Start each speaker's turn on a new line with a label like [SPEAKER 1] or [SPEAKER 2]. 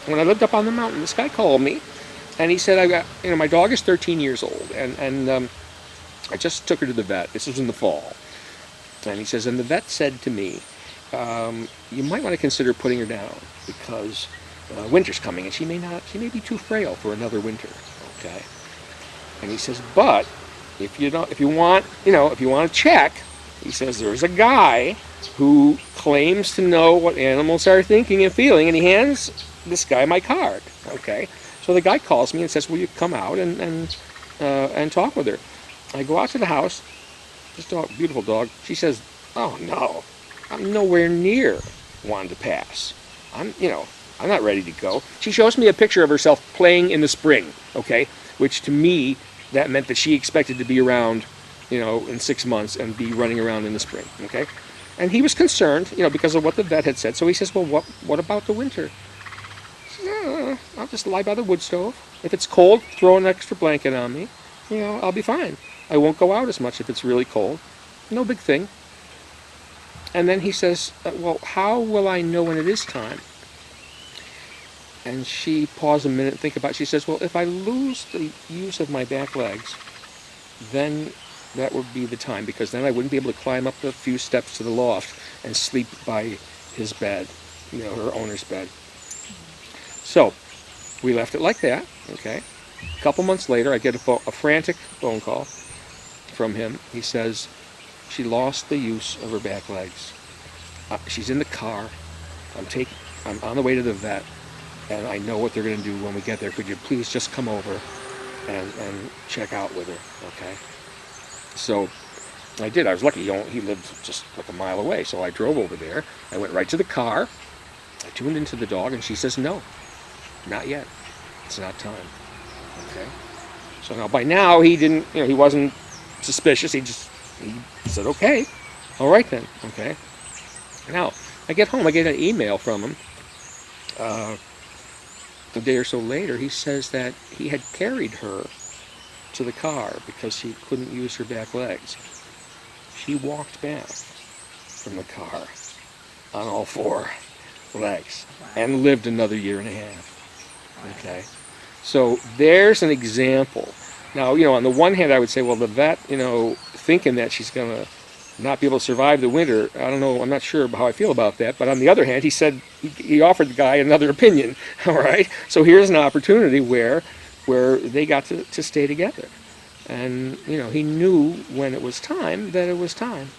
[SPEAKER 1] when I lived up on the mountain, this guy called me, and he said, "I got, my dog is 13 years old, and I just took her to the vet. This was in the fall." And he says, and the vet said to me, "You might want to consider putting her down because winter's coming, and she may be too frail for another winter." Okay. And he says, "But if you want to check," he says, "there's a guy who claims to know what animals are thinking and feeling, and he hands this guy my card." Okay. So the guy calls me and says, "Will you come out and talk with her?" I go out to the house. This dog, beautiful dog. She says, "Oh no, I'm nowhere near wanting to pass. I'm not ready to go." She shows me a picture of herself playing in the spring. Okay, which to me that meant that she expected to be around, in 6 months and be running around in the spring. Okay, and he was concerned, because of what the vet had said. So he says, "Well, what about the winter?" She says, "I'll just lie by the wood stove. If it's cold, throw an extra blanket on me. I'll be fine. I won't go out as much if it's really cold. No big thing." And then he says, "Well, how will I know when it is time?" And she paused a minute and think about it. She says, "Well, if I lose the use of my back legs, then that would be the time, because then I wouldn't be able to climb up the few steps to the loft and sleep by his bed, her owner's bed." So we left it like that. Okay. A couple months later, I get a frantic phone call from him. He says, "She lost the use of her back legs. She's in the car. I'm on the way to the vet, and I know what they're going to do when we get there. Could you please just come over and check out with her?" Okay. So I did. I was lucky. He lived just like a mile away, so I drove over there. I went right to the car. I tuned into the dog, and she says, "No, not yet. It's not time." Okay. So now, by now, he didn't. He wasn't suspicious. He said, "Okay, all right then." Okay. Now I get home. I get an email from him. A day or so later, he says that he had carried her to the car because she couldn't use her back legs. She walked back from the car on all four legs and lived another year and a half. Okay. So there's an example. Now, on the one hand, I would say, well, the vet, thinking that she's going to not be able to survive the winter, I don't know, I'm not sure how I feel about that. But on the other hand, he said he offered the guy another opinion. All right. So here's an opportunity where they got to stay together. And, he knew when it was time that it was time.